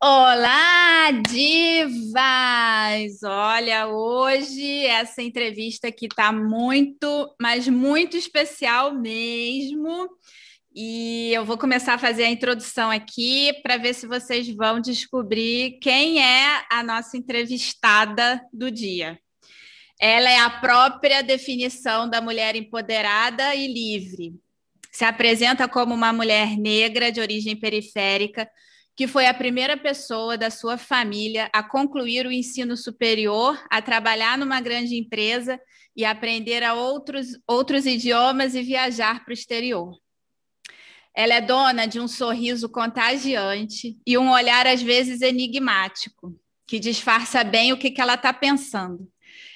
Olá, divas! Olha, hoje essa entrevista aqui está muito, mas muito especial mesmo. E eu vou começar a fazer a introdução aqui para ver se vocês vão descobrir quem é a nossa entrevistada do dia. Ela é a própria definição da mulher empoderada e livre. Se apresenta como uma mulher negra de origem periférica, que foi a primeira pessoa da sua família a concluir o ensino superior, a trabalhar numa grande empresa e aprender outros idiomas e viajar para o exterior. Ela é dona de um sorriso contagiante e um olhar, às vezes, enigmático, que disfarça bem o que ela está pensando.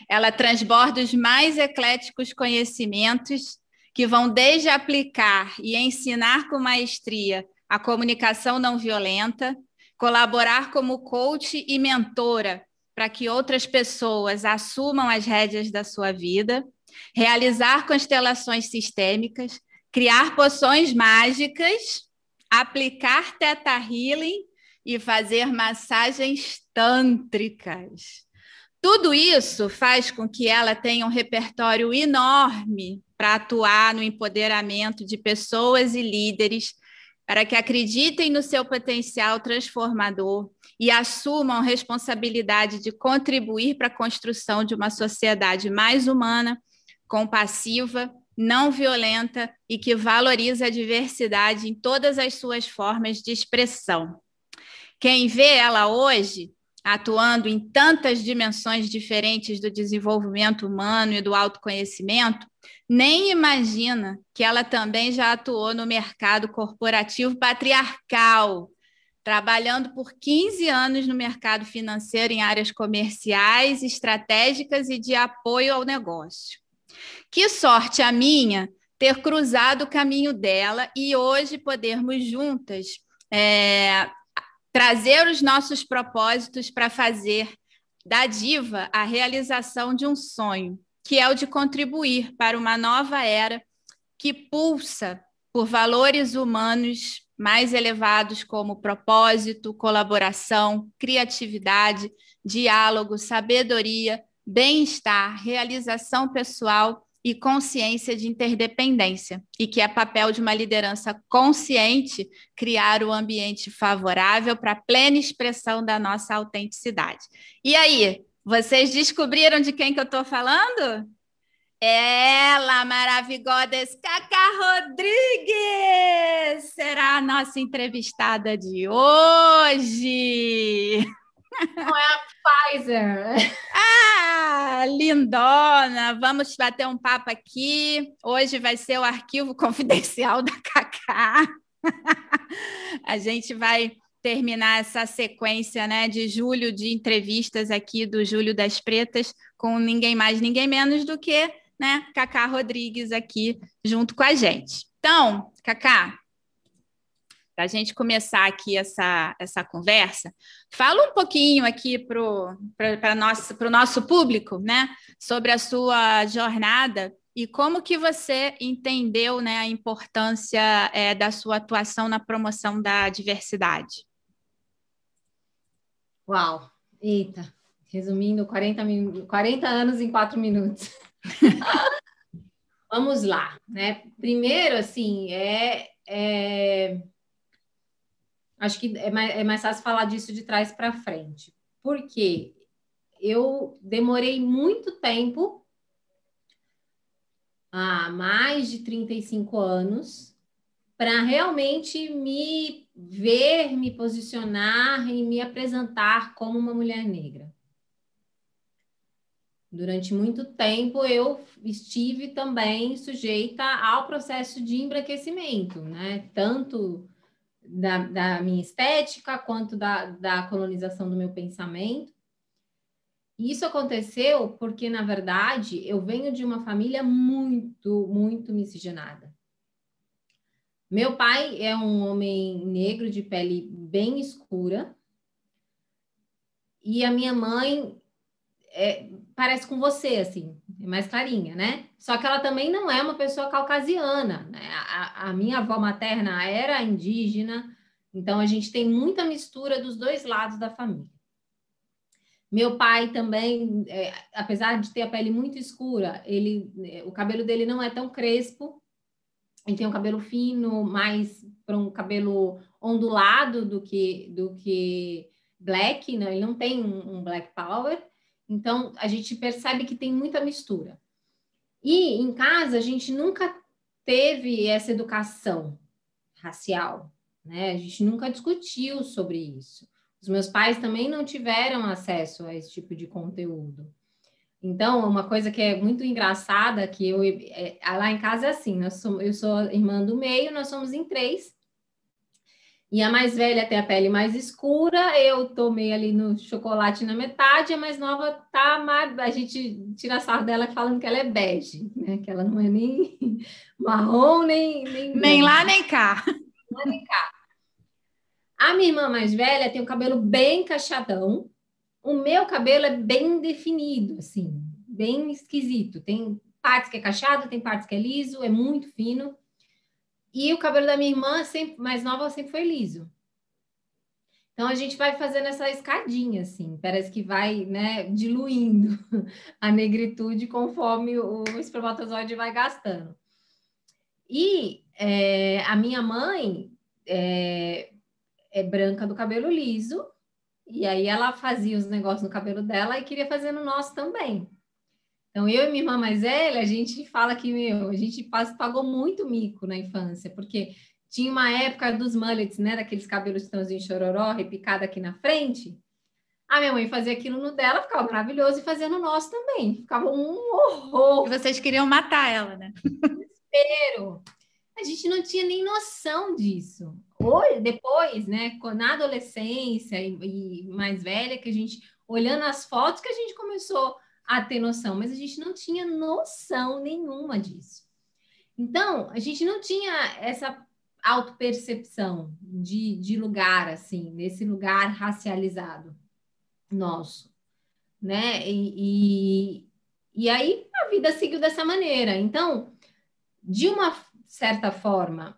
Ela transborda os mais ecléticos conhecimentos que vão desde aplicar e ensinar com maestria a comunicação não violenta, colaborar como coach e mentora para que outras pessoas assumam as rédeas da sua vida, realizar constelações sistêmicas, criar poções mágicas, aplicar Theta Healing e fazer massagens tântricas. Tudo isso faz com que ela tenha um repertório enorme para atuar no empoderamento de pessoas e líderes, para que acreditem no seu potencial transformador e assumam a responsabilidade de contribuir para a construção de uma sociedade mais humana, compassiva, não violenta e que valoriza a diversidade em todas as suas formas de expressão. Quem vê ela hoje atuando em tantas dimensões diferentes do desenvolvimento humano e do autoconhecimento, nem imagina que ela também já atuou no mercado corporativo patriarcal, trabalhando por 15 anos no mercado financeiro em áreas comerciais, estratégicas e de apoio ao negócio. Que sorte a minha ter cruzado o caminho dela e hoje podermos juntas trazer os nossos propósitos para fazer da diva a realização de um sonho, que é o de contribuir para uma nova era que pulsa por valores humanos mais elevados como propósito, colaboração, criatividade, diálogo, sabedoria, bem-estar, realização pessoal e consciência de interdependência, e que é papel de uma liderança consciente criar o ambiente favorável para a plena expressão da nossa autenticidade. E aí, vocês descobriram de quem que eu estou falando? Ela, maravilhosa, Cacá Rodrigues, será a nossa entrevistada de hoje. Não é a Pfizer. Ah, lindona! Vamos bater um papo aqui. Hoje vai ser o arquivo confidencial da Cacá. A gente vai terminar essa sequência, né, de julho de entrevistas aqui do Júlio das Pretas com ninguém mais, ninguém menos do que, né, Cacá Rodrigues aqui junto com a gente. Então, Cacá, para a gente começar aqui essa conversa, fala um pouquinho aqui para o nosso público, né, sobre a sua jornada e como que você entendeu, né, a importância da sua atuação na promoção da diversidade. Uau! Eita! Resumindo, 40 anos em 4 minutos. Vamos lá, né? Primeiro, assim, acho que é mais fácil falar disso de trás para frente. Porque eu demorei muito tempo, há mais de 35 anos, para realmente me ver, me posicionar e me apresentar como uma mulher negra. Durante muito tempo eu estive também sujeita ao processo de embranquecimento, né? Tanto da minha estética quanto da colonização do meu pensamento. E isso aconteceu porque, na verdade, eu venho de uma família muito, muito miscigenada. Meu pai é um homem negro de pele bem escura e a minha mãe parece com você, assim, é mais clarinha, né? Só que ela também não é uma pessoa caucasiana, né? A minha avó materna era indígena, Então, a gente tem muita mistura dos dois lados da família. Meu pai também, apesar de ter a pele muito escura, o cabelo dele não é tão crespo, ele tem um cabelo fino, mais para um cabelo ondulado do que black, né? Ele não tem um black power, então a gente percebe que tem muita mistura. E em casa a gente nunca teve essa educação racial, né? A gente nunca discutiu sobre isso. Os meus pais também não tiveram acesso a esse tipo de conteúdo. Então, uma coisa que é muito engraçada, que lá em casa é assim, eu sou a irmã do meio, nós somos em 3, e a mais velha tem a pele mais escura, eu tomei ali no chocolate na metade, a mais nova tá mais, a gente tira sarro dela falando que ela é bege, né? Que ela não é nem marrom, nem lá, nem cá. Nem cá. A minha irmã mais velha tem o cabelo bem cacheadão, o meu cabelo é bem definido, assim, bem esquisito. Tem partes que é cacheado, tem partes que é liso, é muito fino. E o cabelo da minha irmã, sempre, mais nova, sempre foi liso. Então, a gente vai fazendo essa escadinha, assim. Parece que vai, né, diluindo a negritude conforme o espermatozoide vai gastando. E a minha mãe é branca do cabelo liso. E aí ela fazia os negócios no cabelo dela e queria fazer no nosso também. Então, eu e minha irmã mais velha, a gente fala que, a gente pagou muito mico na infância, porque tinha uma época dos mullets, né? Daqueles cabelos tãozinho chororó, repicado aqui na frente. A minha mãe fazia aquilo no dela, ficava maravilhoso, e fazia no nosso também. Ficava um horror. E vocês queriam matar ela, né? Desespero. A gente não tinha nem noção disso. Hoje, depois, né, na adolescência e mais velha, que a gente, olhando as fotos, que a gente começou a ter noção, mas a gente não tinha noção nenhuma disso. Então, a gente não tinha essa autopercepção de lugar, assim, nesse lugar racializado nosso, né? E aí a vida seguiu dessa maneira. Então, de uma certa forma,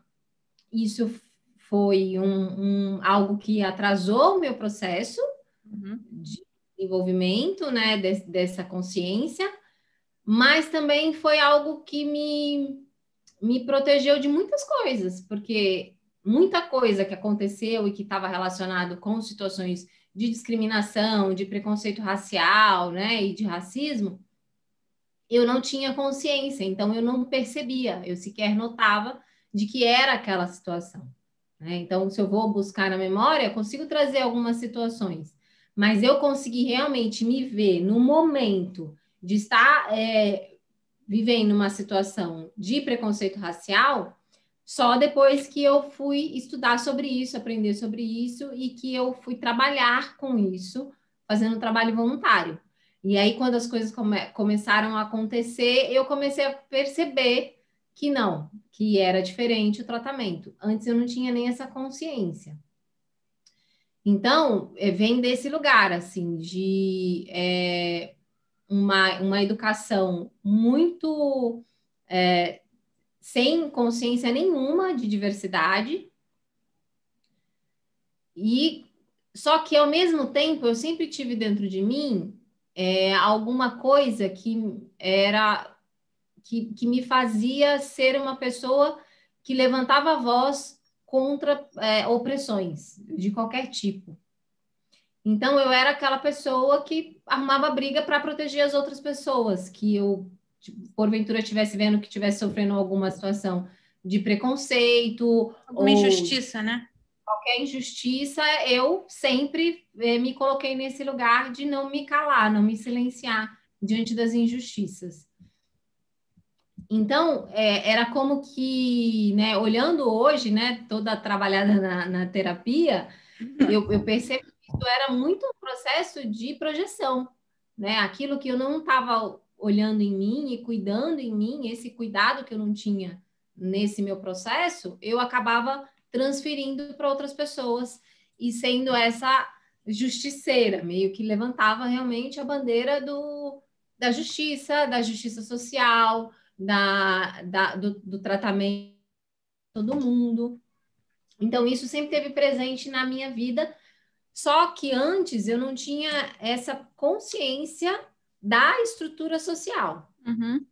isso foi algo que atrasou o meu processo de desenvolvimento, né, dessa consciência, mas também foi algo que me protegeu de muitas coisas, porque muita coisa que aconteceu e que estava relacionado com situações de discriminação, de preconceito racial, né, e de racismo, eu não tinha consciência, então eu não percebia, eu sequer notava de que era aquela situação, né? Então, se eu vou buscar na memória, eu consigo trazer algumas situações, mas eu consegui realmente me ver no momento de estar vivendo uma situação de preconceito racial só depois que eu fui estudar sobre isso, aprender sobre isso e que eu fui trabalhar com isso, fazendo trabalho voluntário. E aí, quando as coisas começaram a acontecer, eu comecei a perceber que não, que era diferente o tratamento. Antes eu não tinha nem essa consciência. Então, vem desse lugar, assim, de uma educação muito sem consciência nenhuma de diversidade. E só que, ao mesmo tempo, eu sempre tive dentro de mim alguma coisa que me fazia ser uma pessoa que levantava a voz contra opressões de qualquer tipo. Então, eu era aquela pessoa que arrumava briga para proteger as outras pessoas, que eu, porventura, estivesse vendo que estivesse sofrendo alguma situação de preconceito. Alguma injustiça, né? Qualquer injustiça, eu sempre me coloquei nesse lugar de não me calar, não me silenciar diante das injustiças. Então, era como que, né, olhando hoje, né, toda trabalhada na terapia, eu percebo que isso era muito um processo de projeção, né? Aquilo que eu não estava olhando em mim e cuidando em mim, esse cuidado que eu não tinha nesse meu processo, eu acabava transferindo para outras pessoas e sendo essa justiceira, meio que levantava realmente a bandeira da justiça social, do tratamento de todo mundo. Então, isso sempre teve presente na minha vida, só que antes eu não tinha essa consciência da estrutura social. Uhum.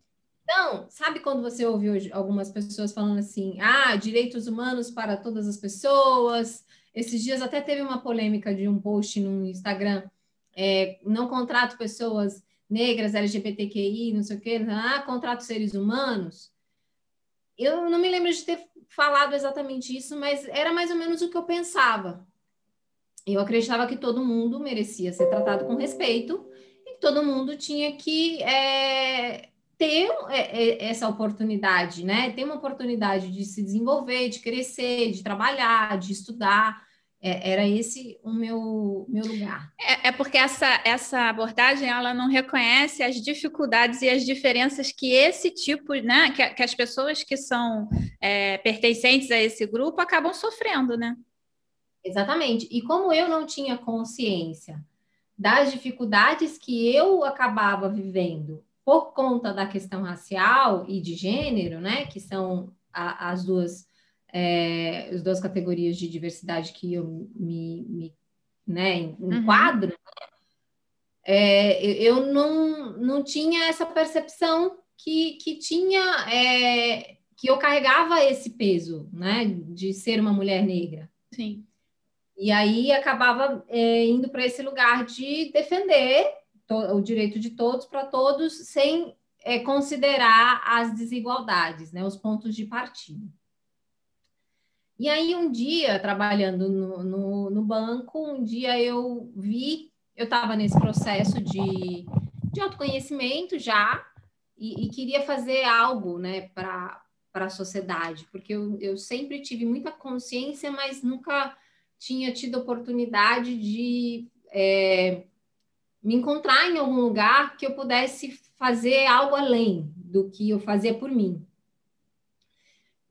Então, sabe quando você ouve hoje algumas pessoas falando assim, ah, direitos humanos para todas as pessoas? Esses dias até teve uma polêmica de um post no Instagram, não contrato pessoas negras, LGBTQI, não sei o quê, contrato seres humanos. Eu não me lembro de ter falado exatamente isso, mas era mais ou menos o que eu pensava. Eu acreditava que todo mundo merecia ser tratado com respeito e que todo mundo tinha que ter essa oportunidade, né? Ter uma oportunidade de se desenvolver, de crescer, de trabalhar, de estudar. Era esse o meu lugar. É porque essa abordagem ela não reconhece as dificuldades e as diferenças que esse tipo, né, que as pessoas que são pertencentes a esse grupo acabam sofrendo, né? Exatamente. E como eu não tinha consciência das dificuldades que eu acabava vivendo por conta da questão racial e de gênero, né, que são as duas categorias de diversidade que eu né, enquadro, eu não tinha essa percepção que tinha, que eu carregava esse peso, né, de ser uma mulher negra. Sim. E aí acabava indo para esse lugar de defender o direito de todos para todos, sem considerar as desigualdades, né, os pontos de partida. E aí, um dia, trabalhando no banco, um dia eu estava nesse processo de autoconhecimento já, e queria fazer algo, né, para a sociedade, porque eu sempre tive muita consciência, mas nunca tinha tido oportunidade de me encontrar em algum lugar que eu pudesse fazer algo além do que eu fazia por mim.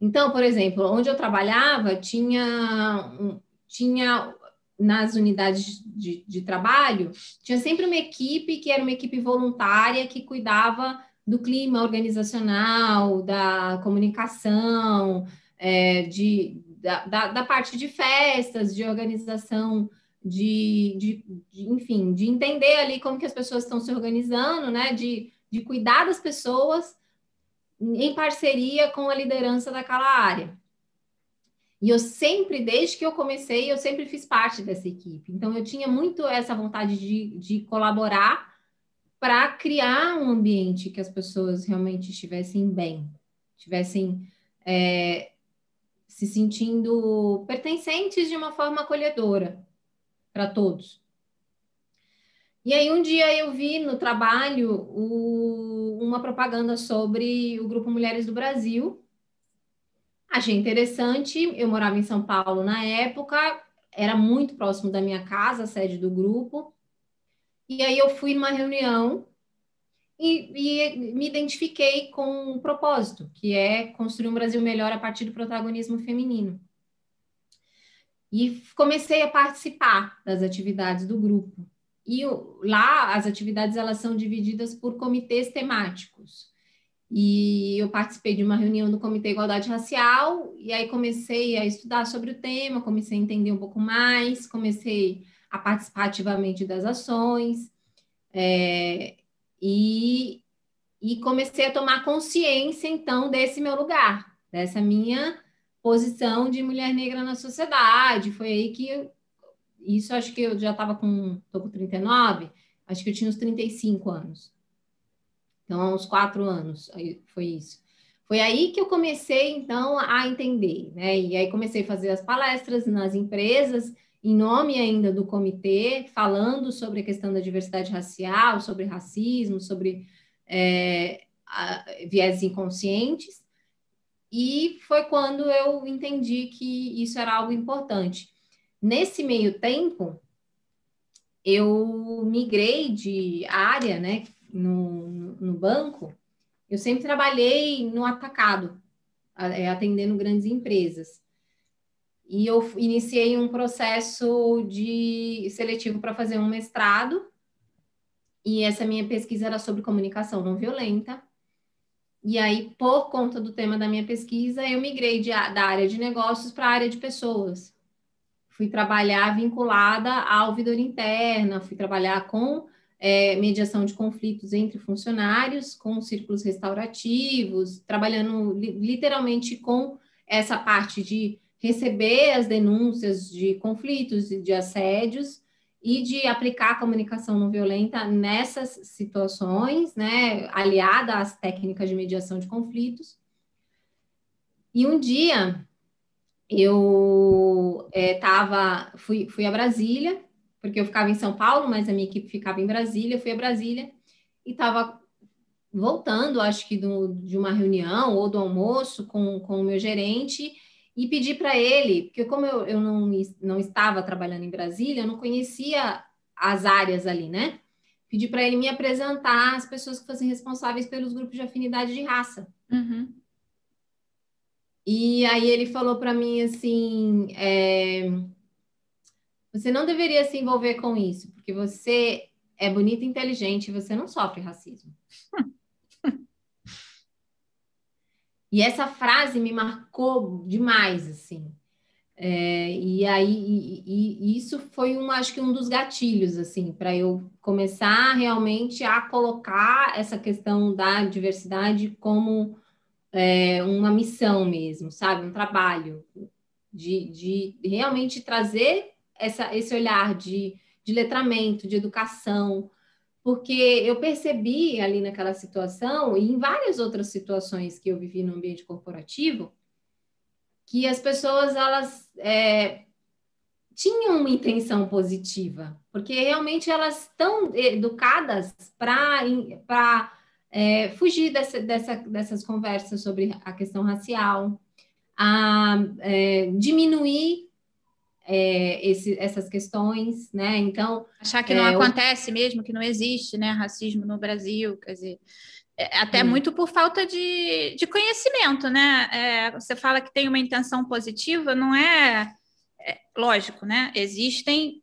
Então, por exemplo, onde eu trabalhava, tinha nas unidades de trabalho, tinha sempre uma equipe que era uma equipe voluntária que cuidava do clima organizacional, da comunicação, da parte de festas, de organização, enfim, de entender ali como que as pessoas estão se organizando, né? De cuidar das pessoas em parceria com a liderança daquela área. E eu sempre, desde que eu comecei, eu sempre fiz parte dessa equipe. Então, eu tinha muito essa vontade de colaborar para criar um ambiente que as pessoas realmente estivessem bem, estivessem se sentindo pertencentes de uma forma acolhedora para todos. E aí, um dia eu vi no trabalho uma propaganda sobre o Grupo Mulheres do Brasil. Achei interessante, eu morava em São Paulo na época, era muito próximo da minha casa, a sede do grupo, e aí eu fui numa reunião e me identifiquei com um propósito, que é construir um Brasil melhor a partir do protagonismo feminino. E comecei a participar das atividades do grupo. E lá as atividades elas são divididas por comitês temáticos. E eu participei de uma reunião do Comitê Igualdade Racial, e aí comecei a estudar sobre o tema, comecei a entender um pouco mais, comecei a participar ativamente das ações, e comecei a tomar consciência, então, desse meu lugar, dessa minha posição de mulher negra na sociedade. Foi aí que isso acho que eu já estava tô com 39, acho que eu tinha uns 35 anos. Então, há uns 4 anos, foi isso. Foi aí que eu comecei, então, a entender, né? E aí comecei a fazer as palestras nas empresas, em nome ainda do comitê, falando sobre a questão da diversidade racial, sobre racismo, sobre viés inconscientes. E foi quando eu entendi que isso era algo importante. Nesse meio tempo, eu migrei de área, né, no banco. Eu sempre trabalhei no atacado, atendendo grandes empresas. E eu iniciei um processo de seletivo para fazer um mestrado. E essa minha pesquisa era sobre comunicação não violenta. E aí, por conta do tema da minha pesquisa, eu migrei da área de negócios para a área de pessoas. Fui trabalhar vinculada à ouvidoria interna, fui trabalhar com mediação de conflitos entre funcionários, com círculos restaurativos, trabalhando literalmente com essa parte de receber as denúncias de conflitos e de assédios e de aplicar a comunicação não violenta nessas situações, né, aliada às técnicas de mediação de conflitos. E um dia eu fui a Brasília, porque eu ficava em São Paulo, mas a minha equipe ficava em Brasília. Eu fui a Brasília e estava voltando, acho que de uma reunião ou do almoço com o meu gerente, e pedi para ele, porque como eu não estava trabalhando em Brasília, eu não conhecia as áreas ali, né? Pedi para ele me apresentar as pessoas que fossem responsáveis pelos grupos de afinidade de raça. Uhum. E aí ele falou para mim assim, você não deveria se envolver com isso, porque você é bonita e inteligente, você não sofre racismo. E essa frase me marcou demais, assim. E aí, isso foi acho que um dos gatilhos, assim, para eu começar realmente a colocar essa questão da diversidade como uma missão mesmo, sabe? Um trabalho de realmente trazer esse olhar de letramento, de educação, porque eu percebi ali naquela situação, e em várias outras situações que eu vivi no ambiente corporativo, que as pessoas, elas tinham uma intenção positiva, porque realmente elas estão educadas para fugir dessas conversas sobre a questão racial, a diminuir essas questões, né? Então, achar que não acontece mesmo, que não existe, né, racismo no Brasil, quer dizer, até muito por falta de conhecimento, né? Você fala que tem uma intenção positiva, não lógico, né? Existem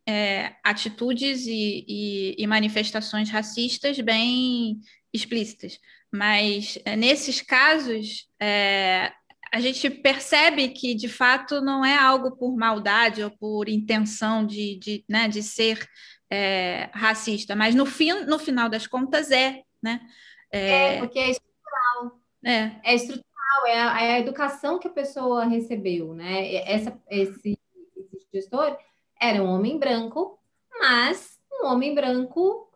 atitudes e manifestações racistas bem explícitas, mas nesses casos a gente percebe que de fato não é algo por maldade ou por intenção né, de ser racista, mas no final das contas né? Porque é estrutural. É estrutural, é a educação que a pessoa recebeu, né? Esse gestor era um homem branco, mas um homem branco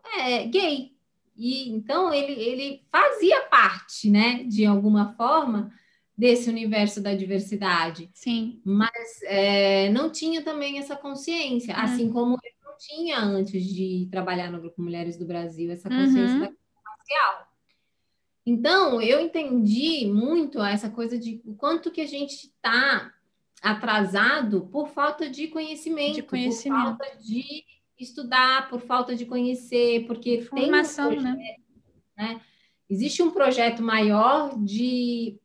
gay. E então ele fazia parte, né, de alguma forma, desse universo da diversidade. Sim. Mas não tinha também essa consciência, assim como eu não tinha antes de trabalhar no Grupo Mulheres do Brasil, essa consciência da questão racial. Então, eu entendi muito essa coisa de o quanto que a gente está atrasado por falta de conhecimento, por falta de estudar, por falta de conhecer, porque formação, tem um projeto, né? Existe um projeto maior de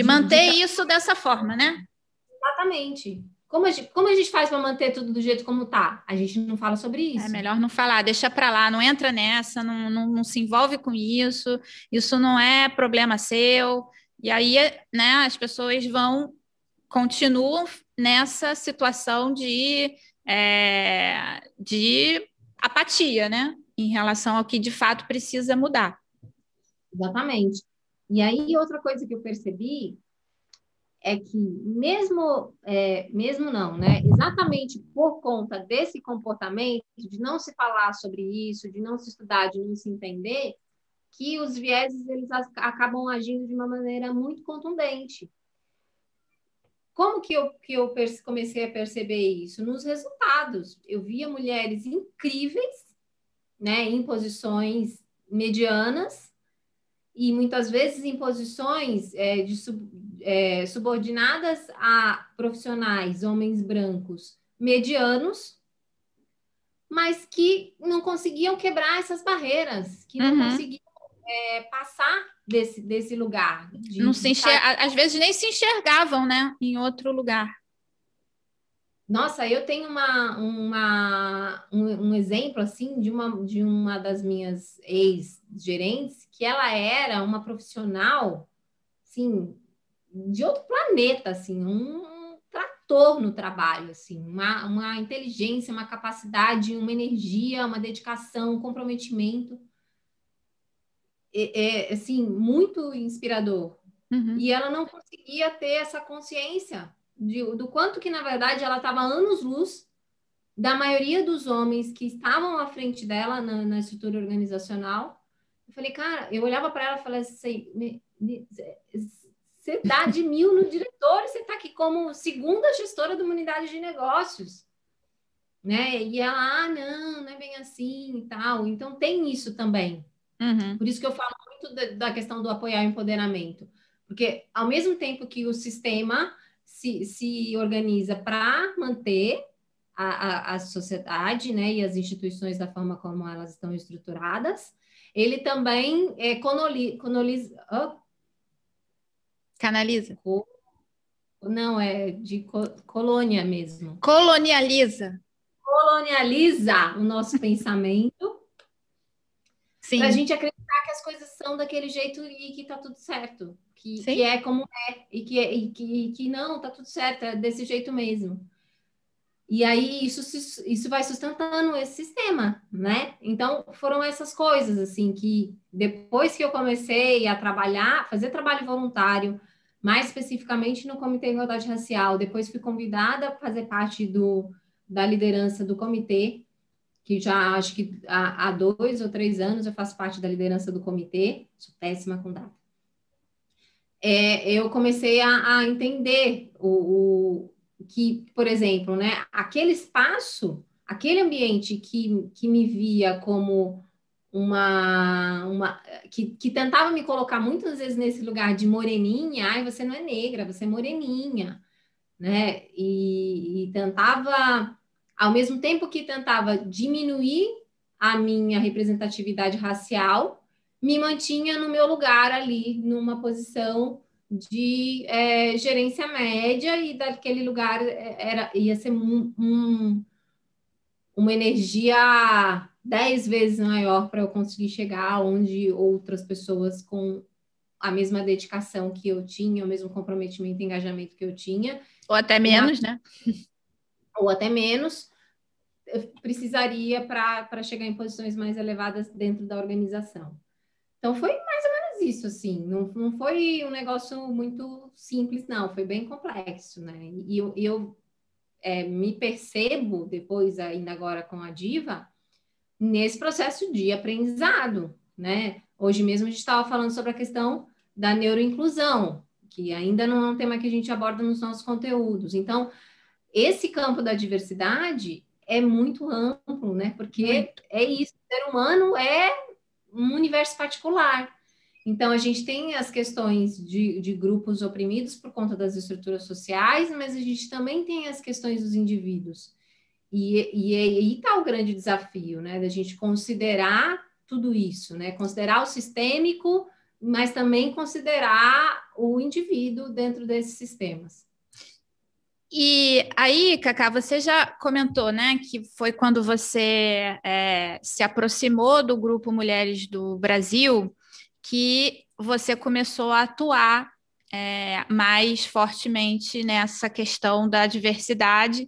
manter isso dessa forma, né? Exatamente. Como a gente faz para manter tudo do jeito como está? A gente não fala sobre isso. É melhor não falar, deixa para lá, não entra nessa, não se envolve com isso não é problema seu. E aí, né, as pessoas continuam nessa situação de apatia, né, em relação ao que de fato precisa mudar. Exatamente. E aí, outra coisa que eu percebi é que mesmo não, né? Exatamente por conta desse comportamento, de não se falar sobre isso, de não se estudar, de não se entender, que os vieses eles acabam agindo de uma maneira muito contundente. Como que eu comecei a perceber isso? Nos resultados. Eu via mulheres incríveis, né, em posições medianas, e muitas vezes em posições subordinadas a profissionais, homens brancos medianos, mas que não conseguiam quebrar essas barreiras, que não conseguiam passar desse lugar. Às vezes nem se enxergavam, né, em outro lugar. Nossa, eu tenho um exemplo assim de uma das minhas ex-gerentes, que ela era uma profissional assim, de outro planeta, assim, um trator no trabalho, assim, uma inteligência, uma capacidade, uma energia, uma dedicação, um comprometimento, assim, muito inspirador. Uhum. E ela não conseguia ter essa consciência do quanto que, na verdade, ela estava anos-luz da maioria dos homens que estavam à frente dela na estrutura organizacional. Eu falei, cara, eu olhava para ela e falei assim, você dá de 1000 no diretor e você está aqui como segunda gestora de uma unidade de negócios, né? E ela, não, não é bem assim e tal. Então tem isso também. Uhum. Por isso que eu falo muito da questão do apoiar o empoderamento. Porque ao mesmo tempo que o sistema se organiza para manter a sociedade, né, e as instituições da forma como elas estão estruturadas, ele também Canaliza. não, é de colônia mesmo. Colonializa. Colonializa o nosso pensamento para a Sim, gente acreditar que as coisas são daquele jeito e que está tudo certo, que sim. é como é, e que não, está tudo certo, é desse jeito mesmo. E aí isso vai sustentando esse sistema, né? Então foram essas coisas assim que depois que eu comecei a trabalhar, fazer trabalho voluntário, mais especificamente no Comitê de Igualdade Racial, depois fui convidada a fazer parte da liderança do comitê, que já acho que há 2 ou 3 anos eu faço parte da liderança do comitê, sou péssima com data. Eu comecei a entender que, por exemplo, né, aquele espaço, aquele ambiente que me via como que tentava me colocar muitas vezes nesse lugar de moreninha, ai, você não é negra, você é moreninha, né? E tentava, ao mesmo tempo que tentava diminuir a minha representatividade racial, me mantinha no meu lugar ali, numa posição de gerência média, e daquele lugar ia ser uma energia 10 vezes maior para eu conseguir chegar onde outras pessoas com a mesma dedicação que eu tinha, o mesmo comprometimento e engajamento que eu tinha, Ou até menos, né? ou até menos, eu precisaria para chegar em posições mais elevadas dentro da organização. Então, foi mais ou menos isso, assim. Não foi um negócio muito simples, não. Foi bem complexo, né? E eu me percebo, depois, ainda agora com a Diva, nesse processo de aprendizado, né? Hoje mesmo a gente estava falando sobre a questão da neuroinclusão, que ainda não é um tema que a gente aborda nos nossos conteúdos. Então, esse campo da diversidade é muito amplo, né? Porque Muito. é isso, o ser humano é um universo particular. Então, a gente tem as questões de grupos oprimidos por conta das estruturas sociais, mas a gente também tem as questões dos indivíduos. E aí está o grande desafio, né? Da gente considerar tudo isso, né? Considerar o sistêmico, mas também considerar o indivíduo dentro desses sistemas. E aí, Cacá, você já comentou, né, que foi quando você se aproximou do Grupo Mulheres do Brasil que você começou a atuar mais fortemente nessa questão da diversidade,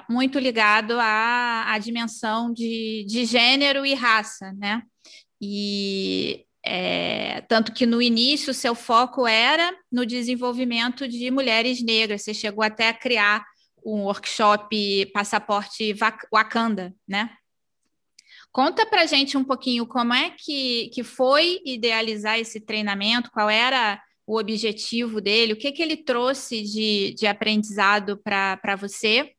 muito ligado à dimensão de gênero e raça, né? E tanto que no início o seu foco era no desenvolvimento de mulheres negras. Você chegou até a criar um workshop Passaporte Wakanda, né? Conta pra gente um pouquinho como é que foi idealizar esse treinamento, qual era o objetivo dele, o que ele trouxe de aprendizado para você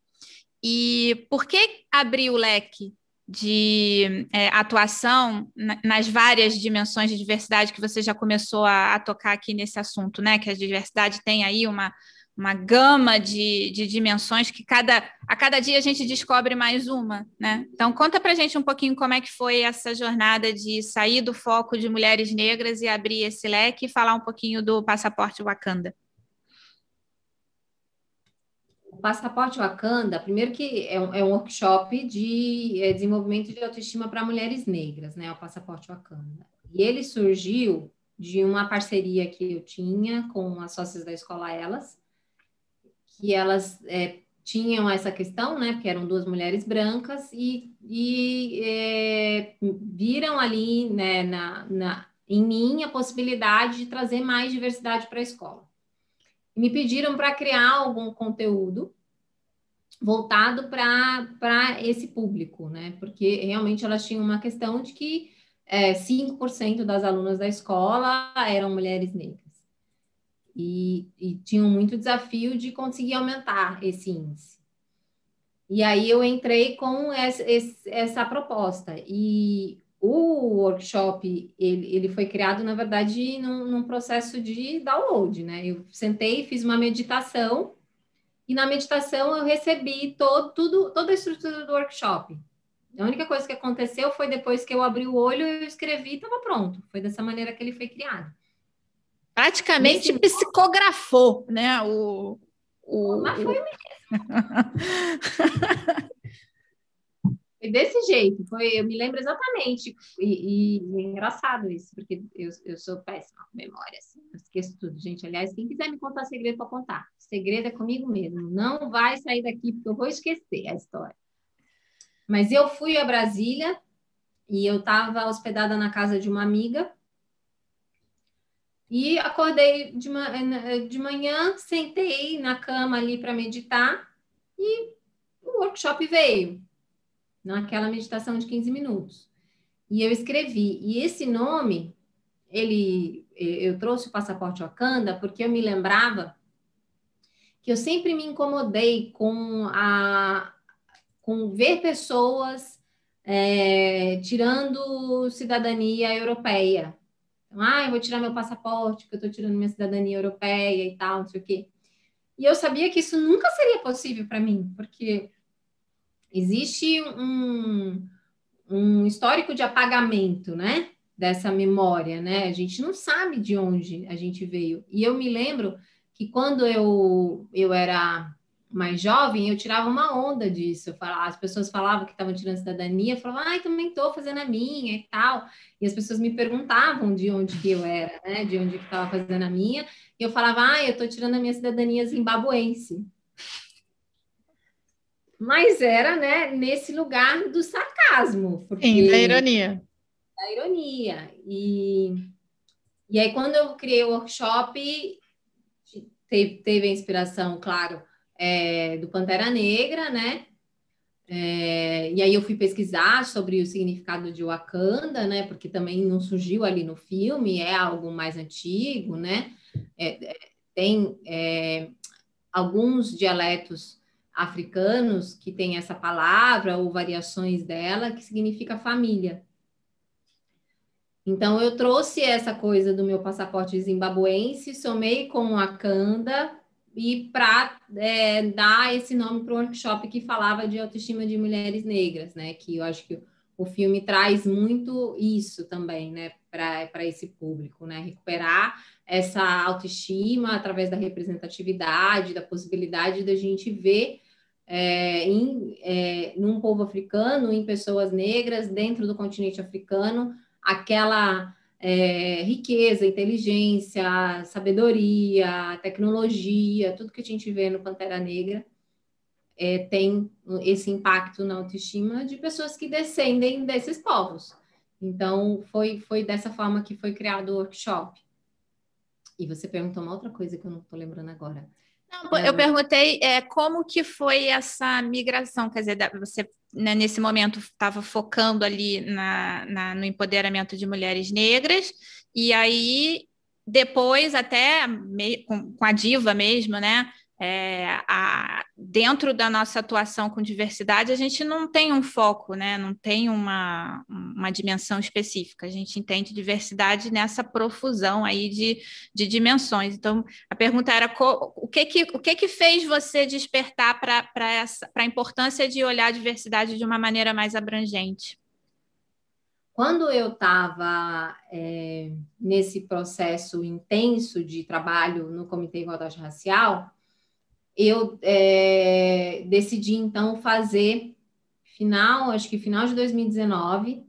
e por que abrir o leque de atuação nas várias dimensões de diversidade que você já começou a tocar aqui nesse assunto, né? Que a diversidade tem aí uma gama de dimensões que a cada dia a gente descobre mais uma, né? Então, conta pra gente um pouquinho como é que foi essa jornada de sair do foco de mulheres negras e abrir esse leque e falar um pouquinho do Passaporte Wakanda. O Passaporte Wakanda, primeiro que é um workshop de desenvolvimento de autoestima para mulheres negras, né? O Passaporte Wakanda. E ele surgiu de uma parceria que eu tinha com as sócias da escola Elas, que elas tinham essa questão, né? Porque eram duas mulheres brancas e viram ali, né, em mim a possibilidade de trazer mais diversidade para a escola. E me pediram para criar algum conteúdo voltado para esse público, né? Porque realmente elas tinham uma questão de que 5% das alunas da escola eram mulheres negras. E tinham muito desafio de conseguir aumentar esse índice. E aí eu entrei com essa proposta. E o workshop, ele foi criado, na verdade, num processo de download, né? Eu sentei, fiz uma meditação, e na meditação eu recebi toda a estrutura do workshop. A única coisa que aconteceu foi depois que eu abri o olho, eu escrevi e estava pronto. Foi dessa maneira que ele foi criado. Praticamente psicografou, né? Mas foi mesmo. Foi desse jeito, eu me lembro exatamente, e é engraçado isso, porque eu sou péssima com memória, assim, eu esqueço tudo, gente. Aliás, quem quiser me contar segredo para contar, segredo é comigo mesmo, não vai sair daqui, porque eu vou esquecer a história. Mas eu fui a Brasília, e eu estava hospedada na casa de uma amiga, e acordei de manhã, sentei na cama ali para meditar, e o workshop veio, naquela meditação de 15 minutos. E eu escrevi. E esse nome, eu trouxe o Passaporte Wakanda porque eu me lembrava que eu sempre me incomodei com ver pessoas tirando cidadania europeia. Então, eu vou tirar meu passaporte, porque eu estou tirando minha cidadania europeia e tal, não sei o quê. E eu sabia que isso nunca seria possível para mim, porque existe um histórico de apagamento, né? Dessa memória, né? A gente não sabe de onde a gente veio. E eu me lembro que quando eu era mais jovem, eu tirava uma onda disso. As pessoas falavam que estavam tirando cidadania, eu falava, também estou fazendo a minha e tal. E as pessoas me perguntavam de onde que eu era, né? De onde que estava fazendo a minha. E eu falava, eu estou tirando a minha cidadania zimbabuense. Mas era, né, nesse lugar do sarcasmo, porque... Sim, da ironia. Da ironia. E aí, quando eu criei o workshop, teve a inspiração, claro, do Pantera Negra, né? E aí eu fui pesquisar sobre o significado de Wakanda, né? Porque também não surgiu ali no filme, é algo mais antigo, né? Tem alguns dialetos africanos que têm essa palavra ou variações dela, que significa família. Então, eu trouxe essa coisa do meu passaporte zimbabuense, somei com Wakanda, e para dar esse nome para o workshop que falava de autoestima de mulheres negras, né? Que eu acho que o filme traz muito isso também, né? Para esse público, né? Recuperar essa autoestima através da representatividade, da possibilidade da gente ver num povo africano, em pessoas negras, dentro do continente africano, aquela riqueza, inteligência, sabedoria, tecnologia, tudo que a gente vê no Pantera Negra tem esse impacto na autoestima de pessoas que descendem desses povos. Então, foi dessa forma que foi criado o workshop. E você perguntou uma outra coisa que eu não estou lembrando agora. Não, eu perguntei como que foi essa migração, quer dizer, você, né, nesse momento estava focando ali no empoderamento de mulheres negras, e aí depois até com a Diva mesmo, né? Dentro da nossa atuação com diversidade, a gente não tem um foco, né? Não tem uma dimensão específica. A gente entende diversidade nessa profusão aí de dimensões. Então, a pergunta era o que fez você despertar para a importância de olhar a diversidade de uma maneira mais abrangente? Quando eu estava nesse processo intenso de trabalho no Comitê de Igualdade Racial, eu decidi, então, fazer acho que final de 2019,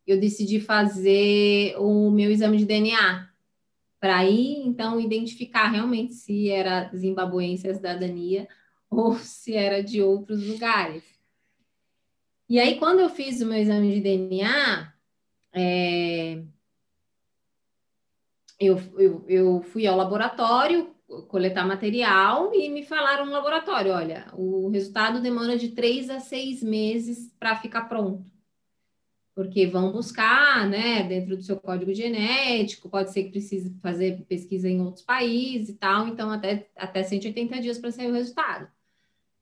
eu decidi fazer o meu exame de DNA, para aí, então, identificar realmente se era zimbabuense a cidadania ou se era de outros lugares. E aí, quando eu fiz o meu exame de DNA, eu fui ao laboratório coletar material e me falaram no laboratório, olha, o resultado demora de 3 a 6 meses para ficar pronto. Porque vão buscar, né, dentro do seu código genético, pode ser que precise fazer pesquisa em outros países e tal, então até 180 dias para sair o resultado.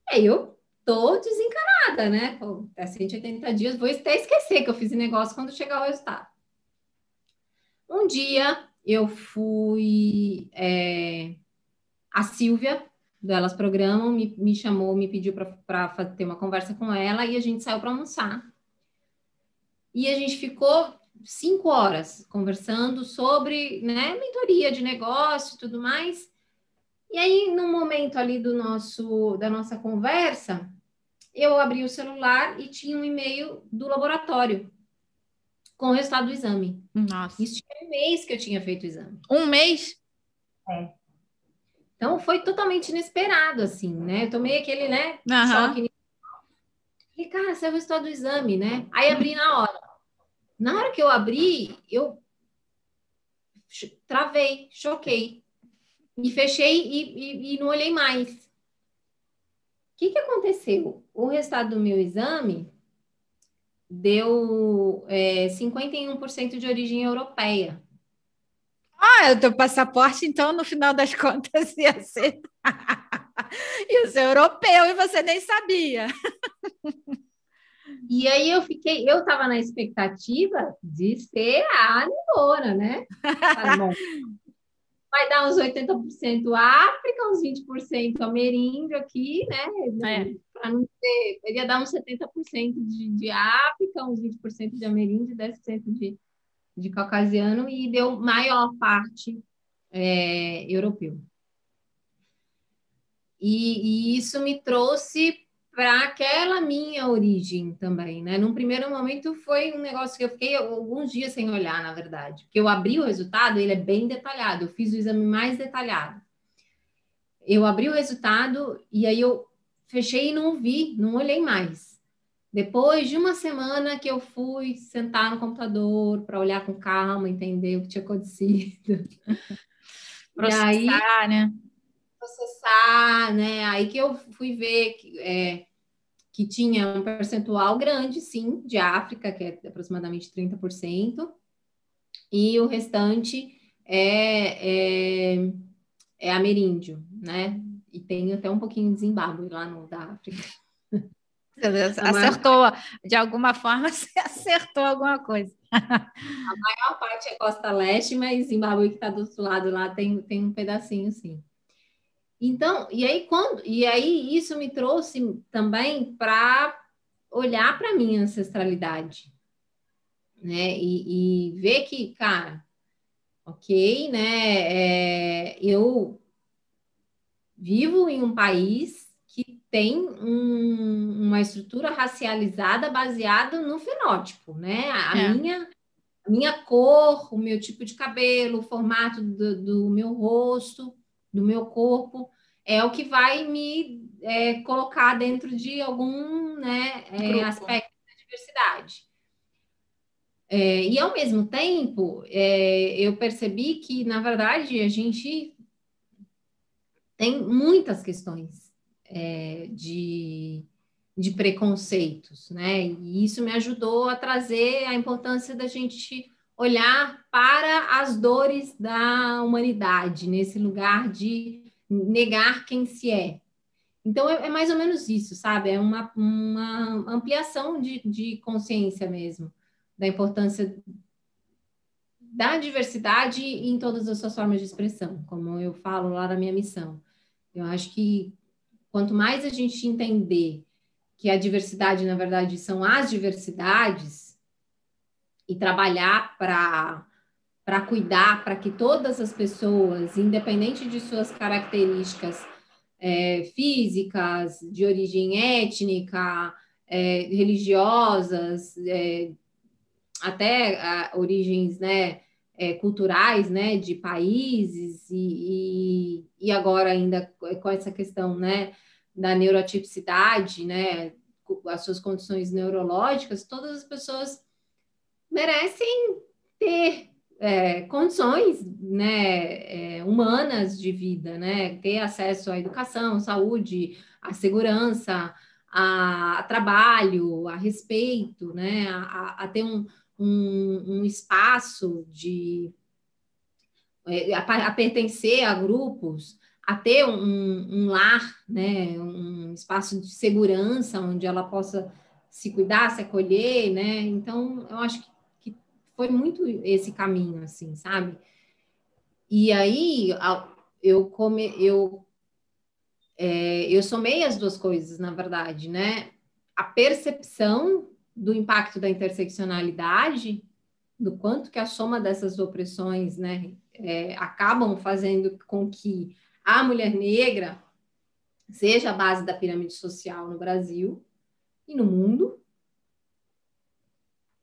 Aí eu tô desencanada, né? Pô, até 180 dias, vou até esquecer que eu fiz esse negócio quando chegar o resultado. Um dia eu fui, a Silvia, do Elas Programam, me chamou, me pediu para ter uma conversa com ela e a gente saiu para almoçar. E a gente ficou 5 horas conversando sobre, né, mentoria de negócio e tudo mais. E aí, no momento ali da nossa conversa, eu abri o celular e tinha um e-mail do laboratório com o resultado do exame. Nossa. Isso tinha um mês que eu tinha feito o exame. Um mês? Então, foi totalmente inesperado, assim, né? Eu tomei aquele, né, choque. Falei, cara, saiu o resultado do exame, né? Aí abri na hora. Na hora que eu abri, eu travei, choquei. E fechei e não olhei mais. O que aconteceu? O resultado do meu exame deu 51% de origem europeia. O teu passaporte, então, no final das contas, ia ser europeu e você nem sabia. E aí eu estava na expectativa de ser a animadora, né? Bom, vai dar uns 80% África, uns 20% ameríndio aqui, né? Para não ter, ia dar uns 70% de África, uns 20% de ameríndio, 10% de caucasiano, e deu maior parte europeu. E isso me trouxe para aquela minha origem também, né? Num primeiro momento foi um negócio que eu fiquei alguns dias sem olhar, na verdade. Porque eu abri o resultado, ele é bem detalhado. Eu fiz o exame mais detalhado. Eu abri o resultado e aí eu fechei e não vi, não olhei mais. Depois de uma semana que eu fui sentar no computador para olhar com calma, entender o que tinha acontecido. Processar, e aí, né? Processar, né? Aí que eu fui ver que tinha um percentual grande, sim, de África, que é aproximadamente 30%, e o restante é ameríndio, né? E tem até um pouquinho de Zimbábue lá no da África. Acertou, de alguma forma, você acertou alguma coisa. A maior parte é Costa Leste, mas Zimbábue que está do outro lado lá tem um pedacinho, sim. Então, e aí isso me trouxe também para olhar para a minha ancestralidade, né? E ver que, cara, ok, né? Eu vivo em um país que tem uma estrutura racializada baseada no fenótipo, né? A minha cor, o meu tipo de cabelo, o formato do meu rosto, do meu corpo, é o que vai me colocar dentro de algum, né, aspecto da diversidade. E, ao mesmo tempo, eu percebi que, na verdade, a gente tem muitas questões de preconceitos, né? E isso me ajudou a trazer a importância da gente olhar para as dores da humanidade, nesse lugar de negar quem se é. Então, é mais ou menos isso, sabe? É uma ampliação de consciência mesmo, da importância da diversidade em todas as suas formas de expressão, como eu falo lá na minha missão. Eu acho que quanto mais a gente entender que a diversidade, na verdade, são as diversidades, e trabalhar para cuidar, para que todas as pessoas, independente de suas características, físicas, de origem étnica, religiosas, até origens, né, culturais, né, de países, e agora ainda com essa questão, né, da neurotipicidade, né, as suas condições neurológicas, todas as pessoas merecem ter condições, né, humanas de vida, né, ter acesso à educação, saúde, à segurança, a trabalho, a respeito, né, a ter um espaço a pertencer a grupos, a ter um lar, né, um espaço de segurança onde ela possa se cuidar, se acolher, né? Então, eu acho que foi muito esse caminho, assim, sabe? E aí, eu somei as duas coisas, na verdade, né? A percepção do impacto da interseccionalidade, do quanto que a soma dessas opressões, né, acabam fazendo com que a mulher negra seja a base da pirâmide social no Brasil e no mundo,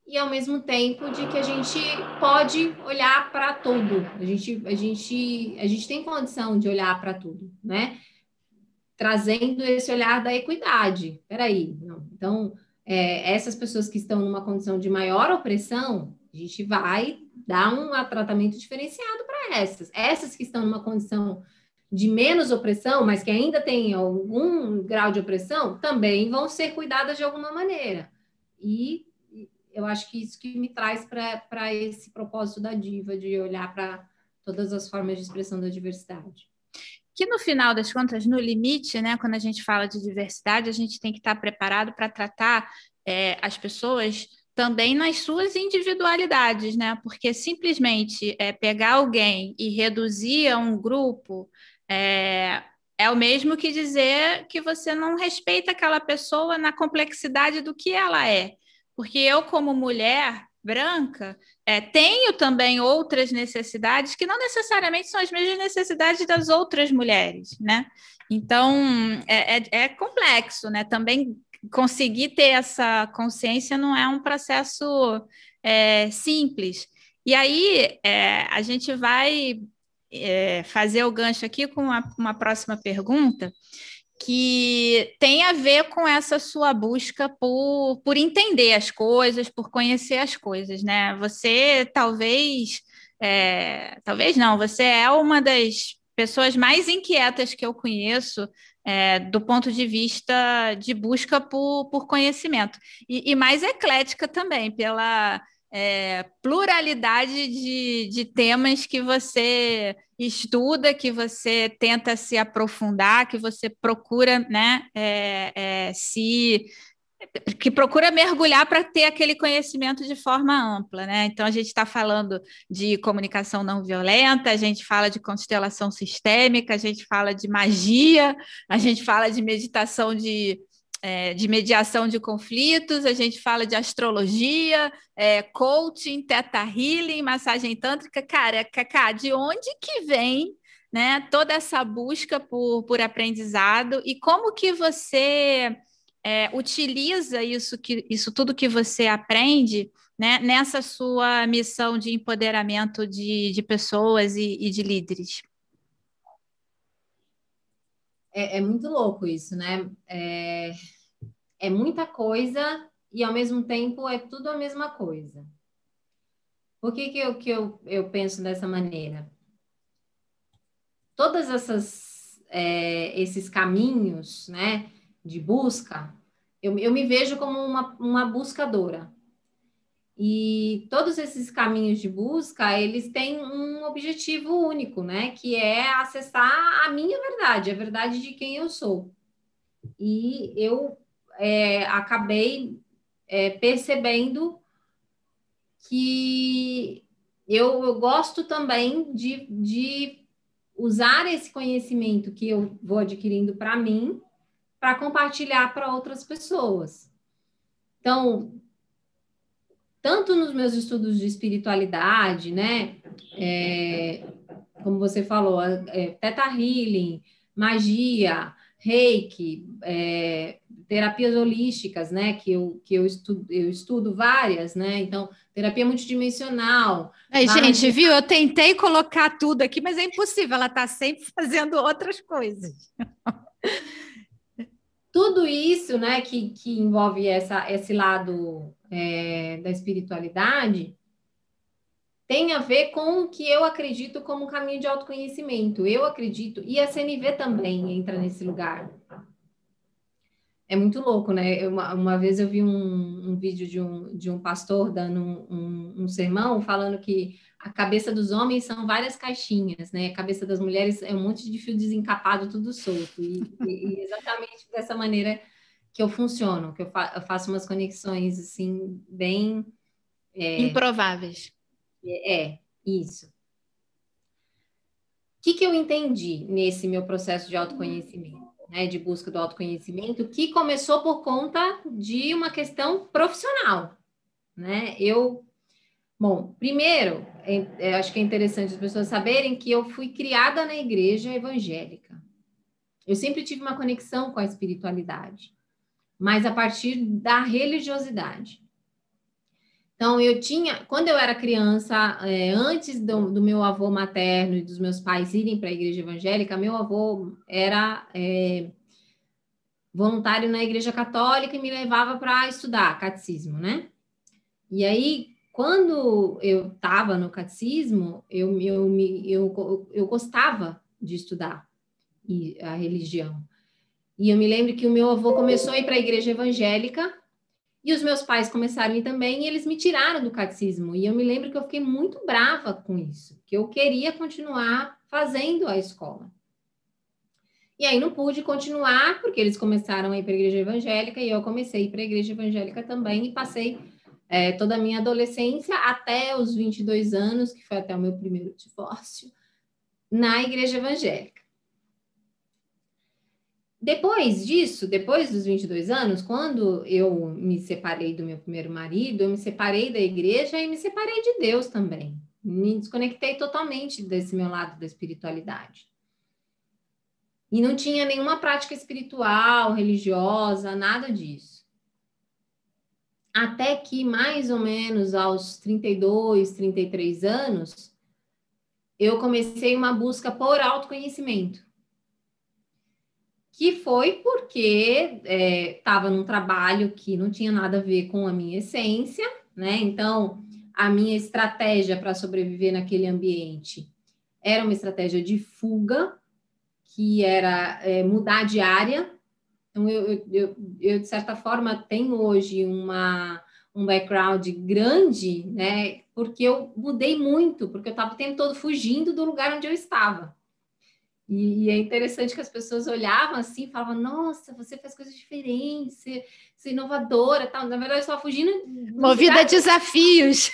e ao mesmo tempo de que a gente pode olhar para tudo, a gente tem condição de olhar para tudo, né? Trazendo esse olhar da equidade. Peraí, não. Então, essas pessoas que estão numa condição de maior opressão, a gente vai dar um tratamento diferenciado para essas. Essas que estão numa condição de menos opressão, mas que ainda têm algum grau de opressão, também vão ser cuidadas de alguma maneira. E eu acho que isso que me traz para esse propósito da Diva, de olhar para todas as formas de expressão da diversidade. Que no final das contas, no limite, né, quando a gente fala de diversidade, a gente tem que estar preparado para tratar as pessoas também nas suas individualidades, né? Porque simplesmente pegar alguém e reduzir a um grupo é o mesmo que dizer que você não respeita aquela pessoa na complexidade do que ela é. Porque eu, como mulher branca, tenho também outras necessidades que não necessariamente são as mesmas necessidades das outras mulheres, né? Então, é complexo, né? Também conseguir ter essa consciência não é um processo simples. E aí, a gente vai fazer o gancho aqui com uma próxima pergunta, que tem a ver com essa sua busca por entender as coisas, por conhecer as coisas, né? Você talvez não, você é uma das pessoas mais inquietas que eu conheço, do ponto de vista de busca por conhecimento, e mais eclética também, pela pluralidade de temas que você estuda, que você tenta se aprofundar, que você procura, né, que procura mergulhar para ter aquele conhecimento de forma ampla, né? Então a gente está falando de comunicação não violenta, a gente fala de constelação sistêmica, a gente fala de magia, a gente fala de meditação de mediação de conflitos, a gente fala de astrologia, coaching, teta healing, massagem tântrica. Cara, Cacá, de onde que vem, né, toda essa busca por aprendizado, e como que você utiliza isso tudo que você aprende, né, nessa sua missão de empoderamento de pessoas e de líderes? É muito louco isso, né? É muita coisa e, ao mesmo tempo, é tudo a mesma coisa. Por que eu penso dessa maneira? Todas esses caminhos, né, de busca, eu me vejo como uma buscadora. E todos esses caminhos de busca, eles têm um objetivo único, né? Que é acessar a minha verdade, a verdade de quem eu sou. E eu acabei percebendo que eu gosto também de usar esse conhecimento que eu vou adquirindo para mim, para compartilhar para outras pessoas. Então, tanto nos meus estudos de espiritualidade, né? Como você falou, Theta Healing, magia, reiki, terapias holísticas, né? Que eu estudo várias, né? Então, terapia multidimensional. Gente, viu? Eu tentei colocar tudo aqui, mas é impossível. Ela está sempre fazendo outras coisas. Tudo isso, né, que envolve esse lado da espiritualidade, tem a ver com o que eu acredito como um caminho de autoconhecimento. Eu acredito, e a CNV também entra nesse lugar. É muito louco, né? Uma vez eu vi um vídeo de um pastor dando um sermão falando que a cabeça dos homens são várias caixinhas, né? A cabeça das mulheres é um monte de fio desencapado, tudo solto. E exatamente dessa maneira que eu funciono, que eu faço umas conexões, assim, bem... improváveis. Isso. O que eu entendi nesse meu processo de autoconhecimento? Né, de busca do autoconhecimento, que começou por conta de uma questão profissional, né? Bom, primeiro, acho que é interessante as pessoas saberem que eu fui criada na igreja evangélica. Eu sempre tive uma conexão com a espiritualidade, mas a partir da religiosidade. Então, quando eu era criança, antes do meu avô materno e dos meus pais irem para a igreja evangélica, meu avô era voluntário na igreja católica e me levava para estudar catecismo, né? E aí, quando eu estava no catecismo, eu gostava de estudar a religião. E eu me lembro que o meu avô começou a ir para a igreja evangélica e os meus pais começaram a ir também, e eles me tiraram do catecismo. E eu me lembro que eu fiquei muito brava com isso, que eu queria continuar fazendo a escola. E aí não pude continuar, porque eles começaram a ir para a igreja evangélica, e eu comecei a ir para a igreja evangélica também, e passei toda a minha adolescência, até os 22 anos, que foi até o meu primeiro divórcio, na igreja evangélica. Depois disso, depois dos 22 anos, quando eu me separei do meu primeiro marido, eu me separei da igreja e me separei de Deus também. Me desconectei totalmente desse meu lado da espiritualidade. E não tinha nenhuma prática espiritual, religiosa, nada disso. Até que, mais ou menos aos 32, 33 anos, eu comecei uma busca por autoconhecimento. Que foi porque estava num trabalho que não tinha nada a ver com a minha essência, né? Então, a minha estratégia para sobreviver naquele ambiente era uma estratégia de fuga, que era mudar de área. Então, eu, de certa forma, tenho hoje um background grande, né? Porque eu mudei muito, porque eu estava o tempo todo fugindo do lugar onde eu estava. E é interessante que as pessoas olhavam assim e falavam, nossa, você faz coisas diferentes, você é inovadora, tal. Na verdade, eu estava fugindo... Movida a desafios.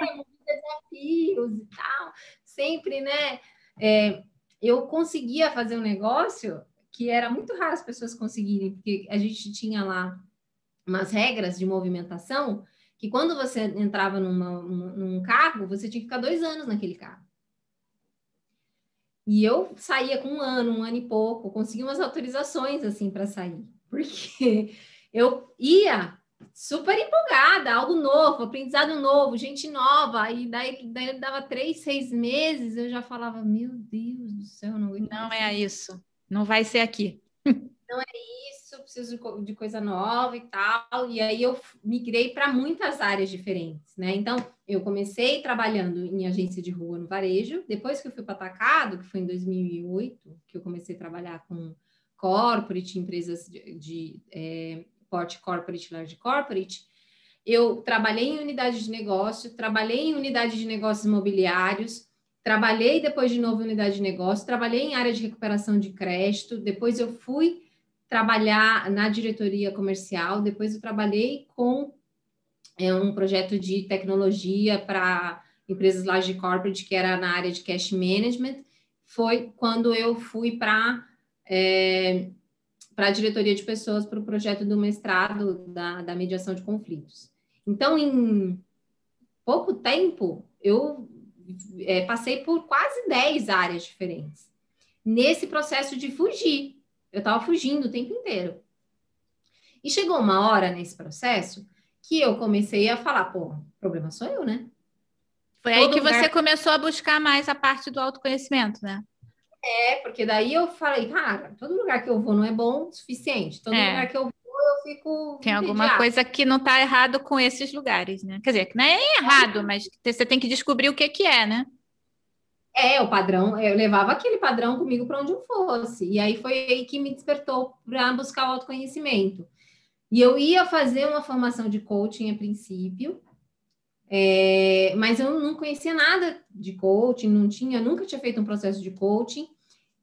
Movida a desafios e tal. Sempre, né? Eu conseguia fazer um negócio que era muito raro as pessoas conseguirem, porque a gente tinha lá umas regras de movimentação que quando você entrava num cargo, você tinha que ficar 2 anos naquele cargo. E eu saía com 1 ano e pouco, consegui umas autorizações assim para sair, porque eu ia super empolgada, algo novo, aprendizado novo, gente nova, e daí dava 3, 6 meses, eu já falava, meu Deus do céu, não é isso, não vai ser aqui. Não é isso, eu preciso de coisa nova e tal, e aí eu migrei para muitas áreas diferentes, né? Então, eu comecei trabalhando em agência de rua no varejo, depois que eu fui para Atacado, que foi em 2008, que eu comecei a trabalhar com corporate, empresas de porte corporate, large corporate, eu trabalhei em unidade de negócio, trabalhei em unidade de negócios imobiliários, trabalhei depois de novo em unidade de negócio, trabalhei em área de recuperação de crédito, depois eu fui trabalhar na diretoria comercial, depois eu trabalhei com um projeto de tecnologia para empresas large corporate, que era na área de cash management, foi quando eu fui para a diretoria de pessoas para o projeto do mestrado da mediação de conflitos. Então, em pouco tempo, eu passei por quase 10 áreas diferentes. nesse processo de fugir. Eu estava fugindo o tempo inteiro. E chegou uma hora nesse processo que eu comecei a falar, pô, o problema sou eu, né? Foi aí que você começou a buscar mais a parte do autoconhecimento, né? Porque daí eu falei, cara, todo lugar que eu vou não é bom o suficiente. Todo lugar que eu vou, eu fico Tem alguma coisa que não está errado com esses lugares, né? Quer dizer, que não é errado, mas você tem que descobrir o que é, né? O padrão, eu levava aquele padrão comigo para onde eu fosse. E aí foi aí que me despertou para buscar o autoconhecimento. E eu ia fazer uma formação de coaching a princípio, mas eu não conhecia nada de coaching, nunca tinha feito um processo de coaching.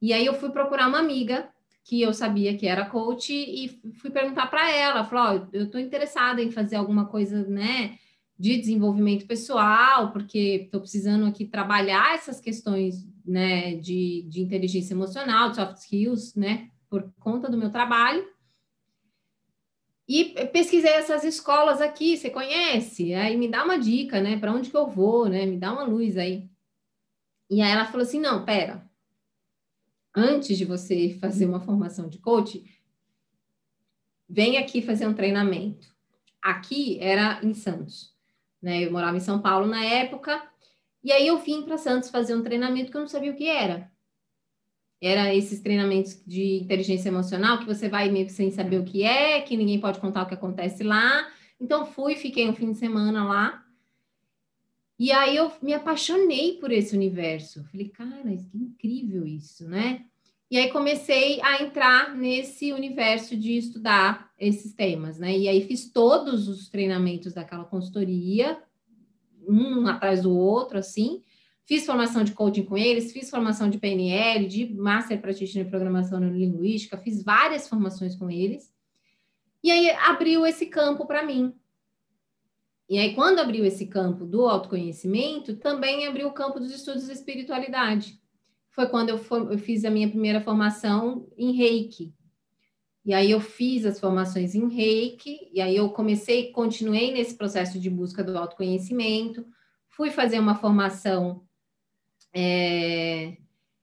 E aí eu fui procurar uma amiga que eu sabia que era coach e fui perguntar para ela, falou, eu estou interessada em fazer alguma coisa, né, de desenvolvimento pessoal, porque estou precisando aqui trabalhar essas questões, né, de inteligência emocional, de soft skills, né, por conta do meu trabalho. E pesquisei essas escolas aqui, você conhece? Aí me dá uma dica, né? Para onde que eu vou, né? Me dá uma luz aí. E aí ela falou assim: não, pera. Antes de você fazer uma formação de coach, vem aqui fazer um treinamento. Aqui era em Santos, né? Eu morava em São Paulo na época. E aí eu vim para Santos fazer um treinamento que eu não sabia o que era. Era esses treinamentos de inteligência emocional que você vai meio que sem saber o que é, que ninguém pode contar o que acontece lá. Então fui, fiquei um fim de semana lá. E aí eu me apaixonei por esse universo. Falei, cara, que incrível isso, né? E aí comecei a entrar nesse universo de estudar esses temas, né? E aí fiz todos os treinamentos daquela consultoria, um atrás do outro, assim. Fiz formação de coaching com eles, fiz formação de PNL, de Master Practitioner em Programação Neurolinguística, fiz várias formações com eles. E aí abriu esse campo para mim. E aí, quando abriu esse campo do autoconhecimento, também abriu o campo dos estudos de espiritualidade. Foi quando eu fiz a minha primeira formação em Reiki. E aí eu fiz as formações em Reiki, e aí eu continuei nesse processo de busca do autoconhecimento, fui fazer uma formação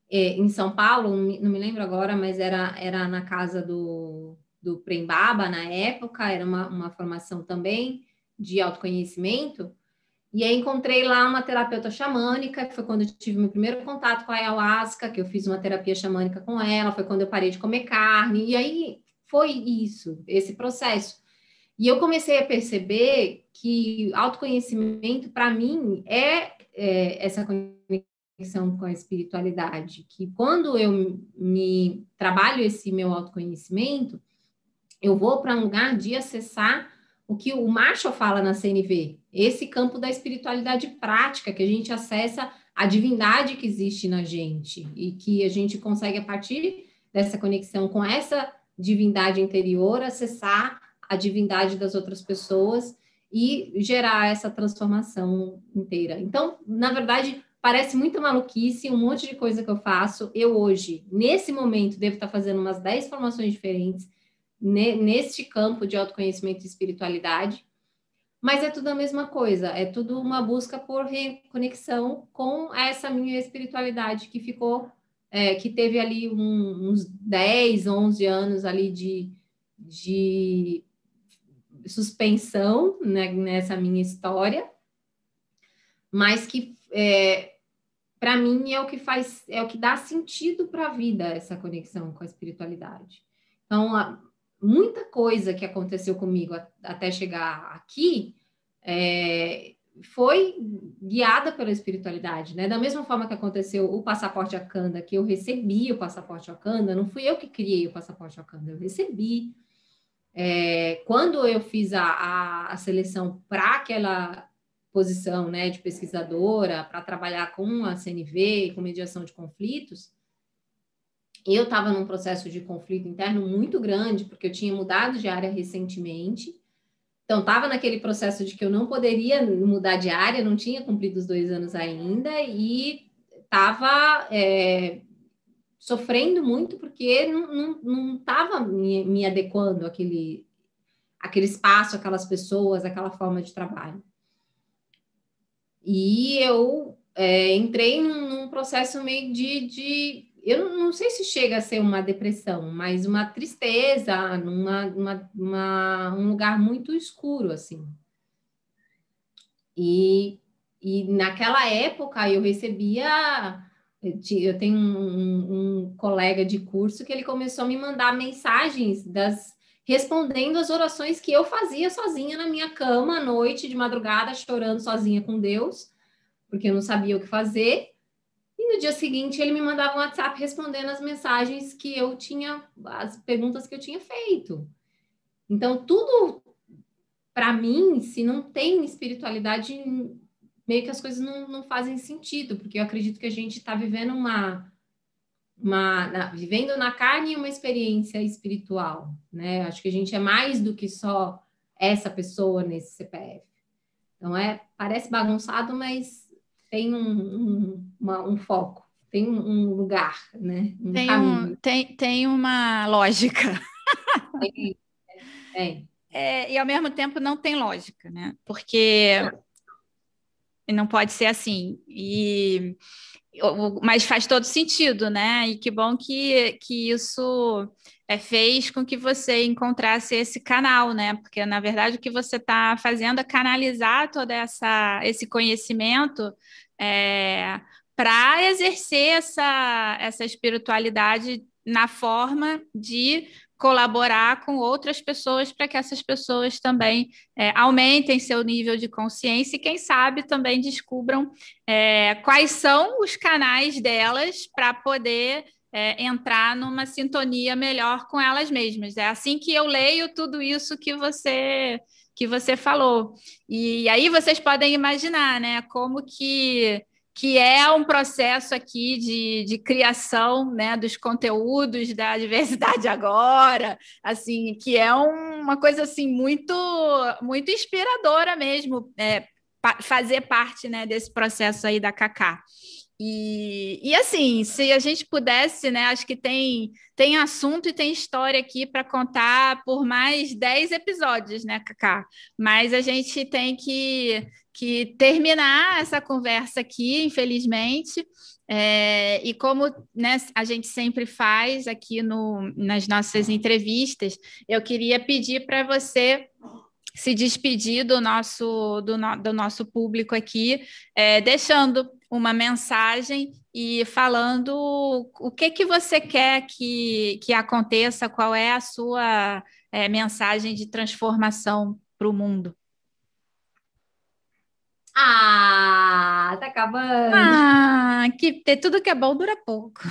em São Paulo, não me lembro agora, mas era na casa do Prembaba, na época, era uma formação também de autoconhecimento, e aí encontrei lá uma terapeuta xamânica, que foi quando eu tive meu primeiro contato com a ayahuasca, que eu fiz uma terapia xamânica com ela, foi quando eu parei de comer carne, e aí foi isso, esse processo. E eu comecei a perceber que autoconhecimento, para mim, essa conexão com a espiritualidade, que quando eu me trabalho esse meu autoconhecimento, eu vou para um lugar de acessar o que o Marshall fala na CNV, esse campo da espiritualidade prática, que a gente acessa a divindade que existe na gente e que a gente consegue, a partir dessa conexão com essa divindade interior, acessar a divindade das outras pessoas e gerar essa transformação inteira. Então, na verdade, parece muita maluquice, um monte de coisa que eu faço. Eu hoje, nesse momento, devo estar fazendo umas 10 formações diferentes neste campo de autoconhecimento e espiritualidade, mas é tudo a mesma coisa, é tudo uma busca por reconexão com essa minha espiritualidade que ficou, que teve ali uns 10, 11 anos ali de suspensão, né, nessa minha história, mas que para mim é o que dá sentido para a vida, essa conexão com a espiritualidade. Então, muita coisa que aconteceu comigo até chegar aqui foi guiada pela espiritualidade, né? Da mesma forma que aconteceu o passaporte Wakanda, que eu recebi o passaporte Wakanda, não fui eu que criei o passaporte Wakanda, eu recebi. Quando eu fiz a seleção para aquela posição, né, de pesquisadora, para trabalhar com a CNV, com mediação de conflitos, eu estava num processo de conflito interno muito grande, porque eu tinha mudado de área recentemente, então estava naquele processo de que eu não poderia mudar de área, não tinha cumprido os 2 anos ainda, e estava sofrendo muito, porque não estava me adequando àquele espaço, aquelas pessoas, aquela forma de trabalho. E eu entrei num processo meio de eu não sei se chega a ser uma depressão, mas uma tristeza, um lugar muito escuro, assim. E naquela época eu recebia... Eu tenho um colega de curso que ele começou a me mandar mensagens respondendo as orações que eu fazia sozinha na minha cama à noite, de madrugada, chorando sozinha com Deus, porque eu não sabia o que fazer. E no dia seguinte ele me mandava um WhatsApp respondendo as mensagens que eu tinha, as perguntas que eu tinha feito. Então, tudo, para mim, se não tem espiritualidade, meio que as coisas não fazem sentido, porque eu acredito que a gente está vivendo vivendo na carne uma experiência espiritual, né? Acho que a gente é mais do que só essa pessoa nesse CPF. Então, parece bagunçado, mas tem um foco, tem um lugar, né? Caminho. Tem uma lógica. Tem. E ao mesmo tempo não tem lógica, né? Porque não pode ser assim. Mas faz todo sentido, né? E que bom que isso fez com que você encontrasse esse canal, né? Porque, na verdade, o que você está fazendo é canalizar todo esse conhecimento para exercer essa espiritualidade na forma de colaborar com outras pessoas para que essas pessoas também aumentem seu nível de consciência e, quem sabe, também descubram quais são os canais delas para poder entrar numa sintonia melhor com elas mesmas. É assim que eu leio tudo isso que você falou. E aí vocês podem imaginar, né, como que é um processo aqui de criação, né, dos conteúdos da Diversidade Agora, assim, que é uma coisa assim muito muito inspiradora mesmo, fazer parte, né, desse processo aí da Cacá. E assim, se a gente pudesse, né, acho que tem assunto e tem história aqui para contar por mais 10 episódios, né, Cacá? Mas a gente tem que terminar essa conversa aqui, infelizmente. E como, né, a gente sempre faz aqui nas nossas entrevistas, eu queria pedir para você se despedir do nosso público aqui, deixando uma mensagem e falando o que você quer que aconteça, qual é a sua mensagem de transformação para o mundo. Tá acabando. Que tudo que é bom dura pouco.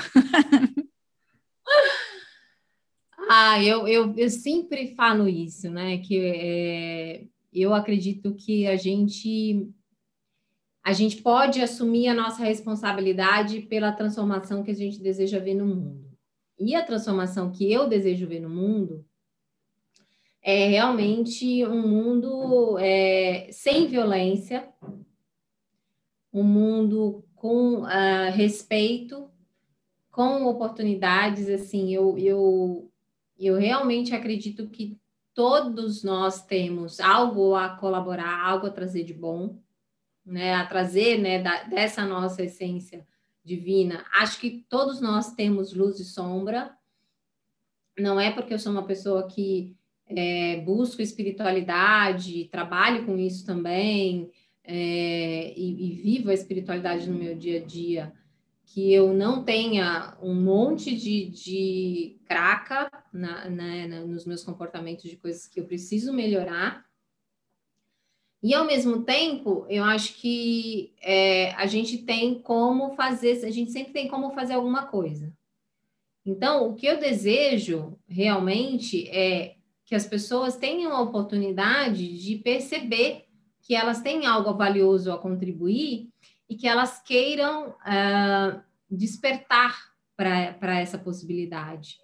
Eu sempre falo isso, né? Que eu acredito que a gente pode assumir a nossa responsabilidade pela transformação que a gente deseja ver no mundo. E a transformação que eu desejo ver no mundo é realmente um mundo sem violência, um mundo com respeito, com oportunidades. Assim, eu realmente acredito que todos nós temos algo a colaborar, algo a trazer de bom, né? A trazer, né, dessa nossa essência divina. Acho que todos nós temos luz e sombra. Não é porque eu sou uma pessoa que busco espiritualidade, trabalho com isso também, e vivo a espiritualidade no meu dia a dia, que eu não tenha um monte de craca nos meus comportamentos, de coisas que eu preciso melhorar. E, ao mesmo tempo, eu acho que a gente tem como fazer, a gente sempre tem como fazer alguma coisa. Então, o que eu desejo realmente é que as pessoas tenham a oportunidade de perceber que elas têm algo valioso a contribuir e que elas queiram despertar para essa possibilidade.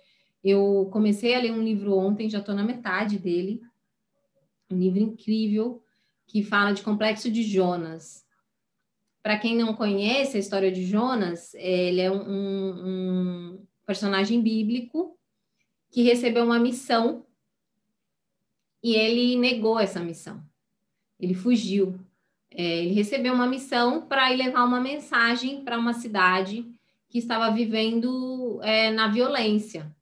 Eu comecei a ler um livro ontem, já estou na metade dele, um livro incrível, que fala de Complexo de Jonas. Para quem não conhece a história de Jonas, ele é um personagem bíblico que recebeu uma missão e ele negou essa missão. Ele fugiu. Ele recebeu uma missão para ir levar uma mensagem para uma cidade que estava vivendo na violência,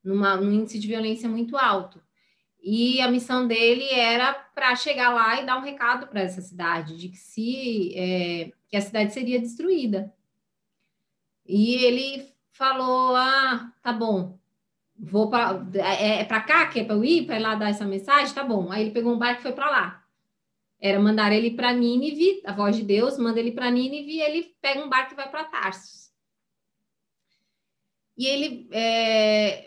num índice de violência muito alto. E a missão dele era para chegar lá e dar um recado para essa cidade, de que que a cidade seria destruída. E ele falou, tá bom, vou para cá que é para eu ir, para ir lá dar essa mensagem? Tá bom. Aí ele pegou um barco e foi para lá. Era mandar ele para Nínive, a voz de Deus manda ele para Nínive, e ele pega um barco e vai para Tarsus. E ele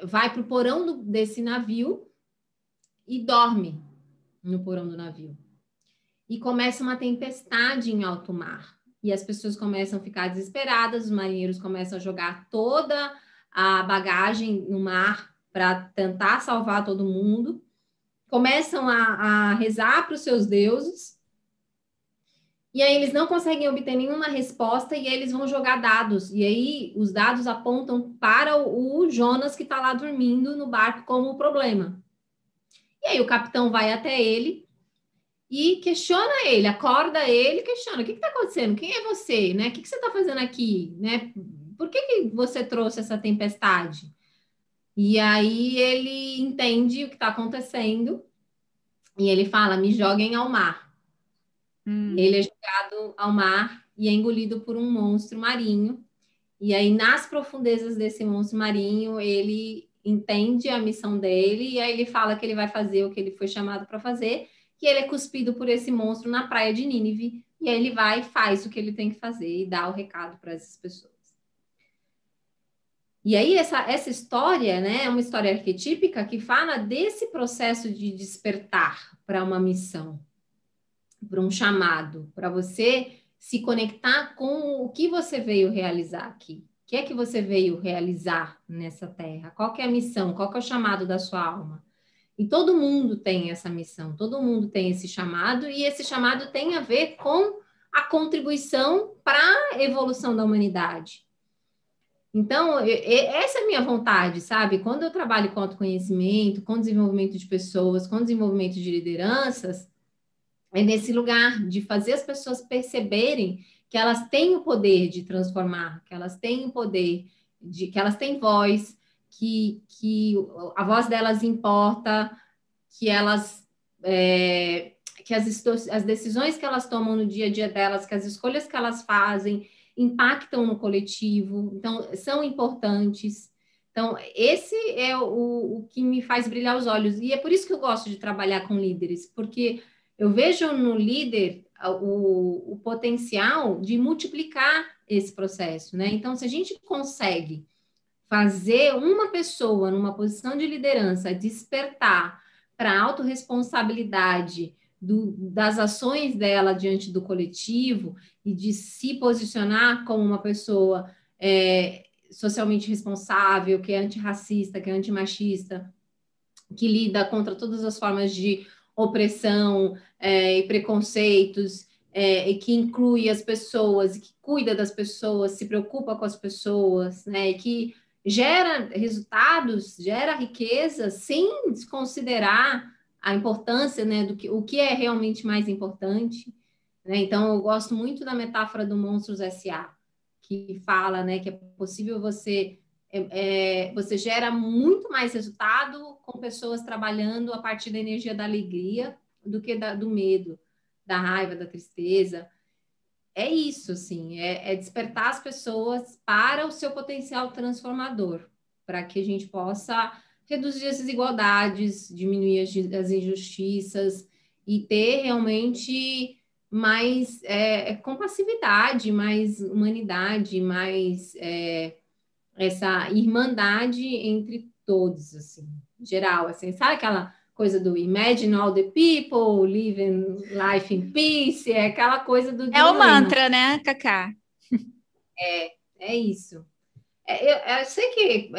vai para o porão desse navio e dorme no porão do navio. E começa uma tempestade em alto mar. E as pessoas começam a ficar desesperadas, os marinheiros começam a jogar toda a bagagem no mar para tentar salvar todo mundo. Começam a rezar para os seus deuses. E aí eles não conseguem obter nenhuma resposta e eles vão jogar dados. E aí os dados apontam para o Jonas que está lá dormindo no barco como o problema. E aí o capitão vai até ele e questiona ele, acorda ele, questiona, o que está acontecendo? Quem é você? Né? O que você está fazendo aqui? Né? Por que você trouxe essa tempestade? E aí ele entende o que está acontecendo e ele fala, me joguem ao mar. Ele é jogado ao mar e é engolido por um monstro marinho. E aí, nas profundezas desse monstro marinho, ele entende a missão dele e aí ele fala que ele vai fazer o que ele foi chamado para fazer, que ele é cuspido por esse monstro na praia de Nínive. E aí ele vai e faz o que ele tem que fazer e dá o recado para essas pessoas. E aí, essa história, né, é uma história arquetípica que fala desse processo de despertar para uma missão, para um chamado, para você se conectar com o que você veio realizar aqui. O que é que você veio realizar nessa terra? Qual que é a missão? Qual que é o chamado da sua alma? E todo mundo tem essa missão, todo mundo tem esse chamado, e esse chamado tem a ver com a contribuição para a evolução da humanidade. Então, essa é a minha vontade, sabe? Quando eu trabalho com autoconhecimento, com desenvolvimento de pessoas, com desenvolvimento de lideranças, é nesse lugar de fazer as pessoas perceberem que elas têm o poder de transformar, que elas têm o poder, que elas têm voz, que a voz delas importa, que elas que as decisões que elas tomam no dia a dia delas, que as escolhas que elas fazem impactam no coletivo, então são importantes. Então, esse é o que me faz brilhar os olhos. E é por isso que eu gosto de trabalhar com líderes, porque eu vejo no líder o potencial de multiplicar esse processo, né? Então, se a gente consegue fazer uma pessoa numa posição de liderança despertar para a autorresponsabilidade das ações dela diante do coletivo e de se posicionar como uma pessoa socialmente responsável, que é antirracista, que é antimachista, que lida contra todas as formas de opressão e preconceitos, e que inclui as pessoas, e que cuida das pessoas, se preocupa com as pessoas, né, e que gera resultados, gera riqueza, sem desconsiderar a importância, né, o que é realmente mais importante, né? Então, eu gosto muito da metáfora do Monstros S.A., que fala, né, que é possível você gera muito mais resultado com pessoas trabalhando a partir da energia da alegria do que do medo, da raiva, da tristeza. É isso, assim, é despertar as pessoas para o seu potencial transformador, para que a gente possa reduzir as desigualdades, diminuir as injustiças e ter realmente mais compassividade, mais humanidade, mais essa irmandade entre todos, assim, geral, assim, sabe aquela coisa do imagine all the people, living life in peace, é aquela coisa do É o mantra, né, Cacá? É isso. Eu sei que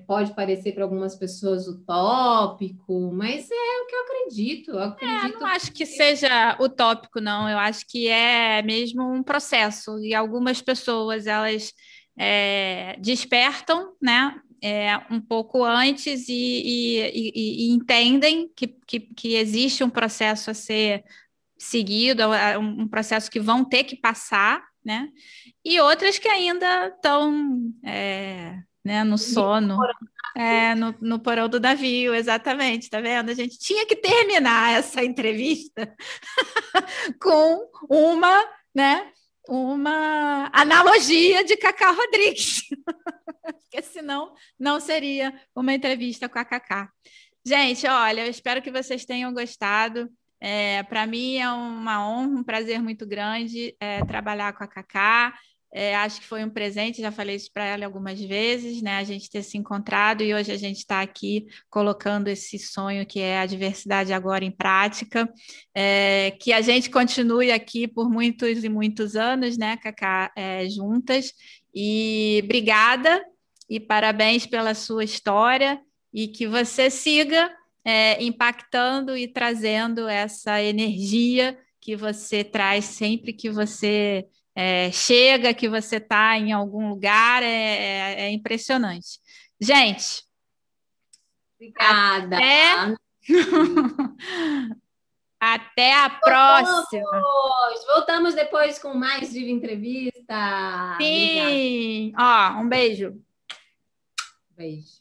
pode parecer para algumas pessoas utópico, mas é o que eu acredito. Eu acredito não acho que seja utópico, não. Eu acho que é mesmo um processo. E algumas pessoas, elas despertam, né? Um pouco antes e entendem que existe um processo a ser seguido, um processo que vão ter que passar, né? E outras que ainda estão né, no sono. No porão do navio, exatamente, tá vendo? A gente tinha que terminar essa entrevista com né, uma analogia de Cacá Rodrigues, porque senão não seria uma entrevista com a Cacá. Gente, olha, eu espero que vocês tenham gostado. Para mim é uma honra, um prazer muito grande trabalhar com a Cacá. Acho que foi um presente, já falei isso para ela algumas vezes, né? A gente ter se encontrado e hoje a gente está aqui colocando esse sonho que é a diversidade agora em prática. Que a gente continue aqui por muitos e muitos anos, né, Cacá, juntas. E obrigada e parabéns pela sua história e que você siga impactando e trazendo essa energia que você traz sempre que você chega, que você está em algum lugar, é impressionante. Gente, Obrigada. Até a próxima. Voltamos depois com mais Diva Entrevista. Sim. Ó, um beijo. Beijo.